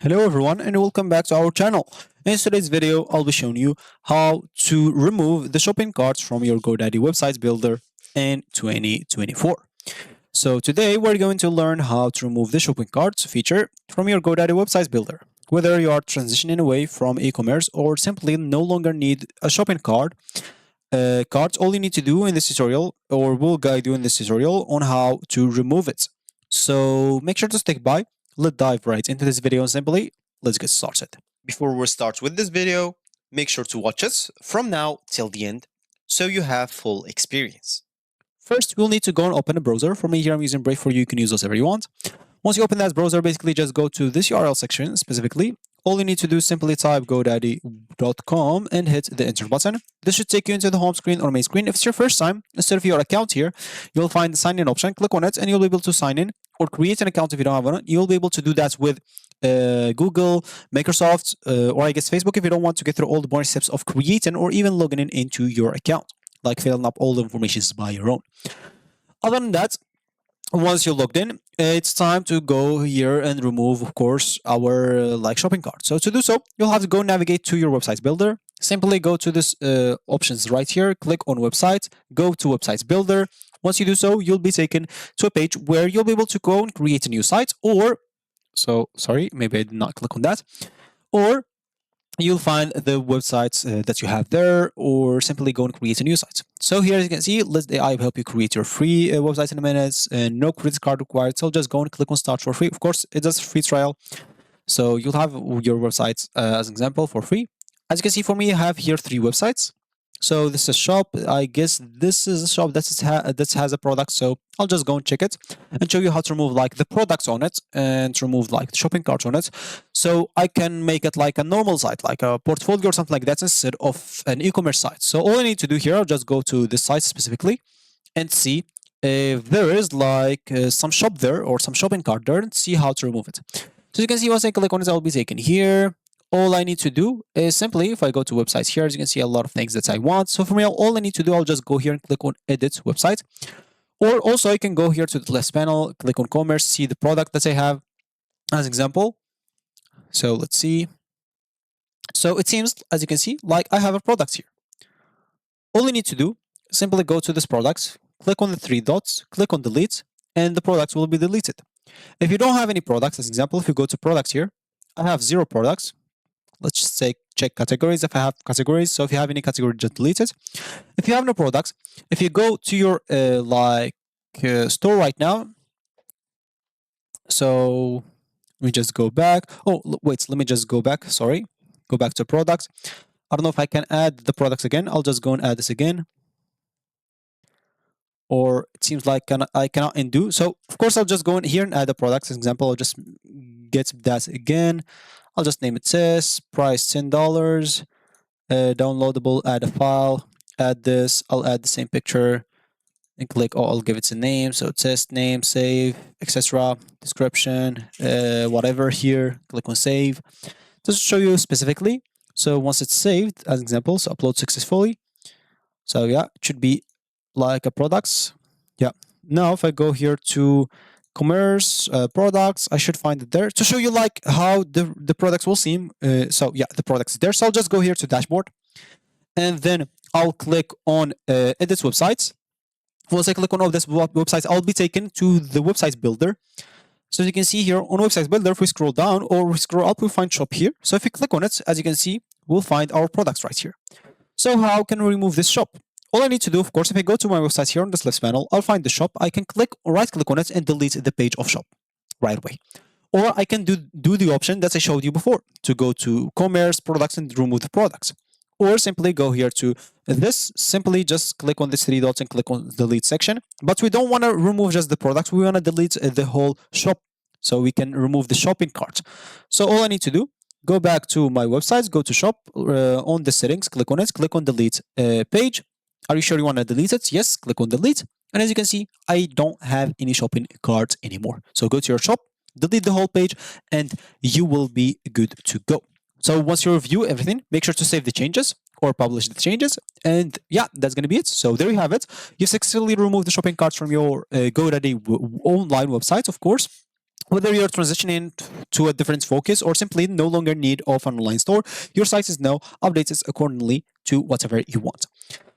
Hello everyone and welcome back to our channel. In today's video, I'll be showing you how to remove the shopping carts from your GoDaddy website builder in 2024. So today we're going to learn how to remove the shopping carts feature from your GoDaddy website builder. Whether you are transitioning away from e-commerce or simply no longer need a shopping cart, all you need to do in this tutorial, or we'll guide you in this tutorial on how to remove it. So make sure to stick by. Let's dive right into this video and simply let's get started. Before we start with this video, make sure to watch us from now till the end so you have full experience. First, we'll need to go and open a browser. For me here, I'm using Brave. For you can use whatever you want. Once you open that browser, basically just go to this URL section specifically. All you need to do is simply type godaddy.com and hit the enter button. This should take you into the home screen or main screen. If it's your first time, instead of your account here, you'll find the sign in option. Click on it and you'll be able to sign in or create an account if you don't have one. You'll be able to do that with Google, Microsoft, or I guess Facebook if you don't want to get through all the boring steps of creating or even logging in into your account, like filling up all the information by your own. Other than that, once you're logged in, it's time to go here and remove, of course, our shopping cart. So to do so, you'll have to go navigate to your website builder. Simply go to this options right here, click on website, go to website builder. Once you do so, you'll be taken to a page where you'll be able to go and create a new site, or sorry, maybe I did not click on that, or you'll find the websites that you have there, or simply go and create a new site. So here, as you can see, Let AI will help you create your free website in a minute, and no credit card required. So just go and click on start for free. Of course, it does a free trial, so you'll have your website as an example for free. As you can see, for me, I have here 3 websites. So this is a shop. I guess this is a shop that has a product. So I'll just go and check it and show you how to remove the products on it and to remove the shopping cart on it. So I can make it like a normal site, like a portfolio or something like that, instead of an e-commerce site. So all I need to do here, I'll just go to this site specifically and see if there is some shop there or some shopping cart there, and see how to remove it. So you can see once I click on it, I'll be taken here. All I need to do is simply, if I go to websites here, as you can see, a lot of things that I want. So for me, all I need to do, I'll just go here and click on edit website. Or also I can go here to the left panel, click on commerce, see the product that I have as example. So let's see. So it seems, as you can see, like I have a product here. All you need to do, simply go to this products, click on the 3 dots, click on delete, and the products will be deleted. If you don't have any products, as example, if you go to products here, I have 0 products. Let's just say check categories if I have categories. So if you have any category, just delete it. If you have no products, if you go to your store right now, so let me just go back. Oh, wait, let me just go back. Sorry, go back to products. I don't know if I can add the products again. I'll just go and add this again. Or it seems like I cannot undo. So of course, I'll just go in here and add the products. As example, I'll just get that again. I'll just name it this, price $10, downloadable, add a file, add this, I'll add the same picture and click, I'll give it a name. So test name, save, etc. Description, whatever here, click on save. Just to show you specifically. So once it's saved, as an example, so upload successfully. So yeah, it should be like a products. Yeah. Now if I go here to commerce products, I should find it there to show you how the products will seem. So yeah, the products is there. So I'll just go here to dashboard, and then I'll click on edit websites. Once I click on all this websites, I'll be taken to the website builder. So as you can see here on website builder, if we scroll down or we scroll up, we'll find shop here. So if we click on it, as you can see, we'll find our products right here. So how can we remove this shop? All I need to do, of course, if I go to my website here on this left panel, I'll find the shop. I can right click on it and delete the page of shop right away. Or I can do the option that I showed you before, to go to commerce products and remove the products. Or simply go here to this, simply just click on these 3 dots and click on delete section. But we don't want to remove just the products, we want to delete the whole shop, so we can remove the shopping cart. So all I need to do, go back to my websites, go to shop, on the settings, click on it, click on delete page. Are you sure you want to delete it? Yes, click on delete. And as you can see, I don't have any shopping cart anymore. So go to your shop, delete the whole page, and you will be good to go. So once you review everything, make sure to save the changes or publish the changes. And yeah, that's going to be it. So there you have it. You successfully removed the shopping carts from your GoDaddy online website, of course. Whether you're transitioning to a different focus or simply no longer need of an online store, your site is now updated accordingly to whatever you want.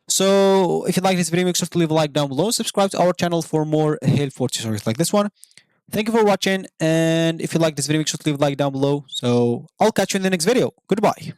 So if you like this video, make sure to leave a like down below. Subscribe to our channel for more helpful tutorials like this one. Thank you for watching. And if you like this video, make sure to leave a like down below. So I'll catch you in the next video. Goodbye.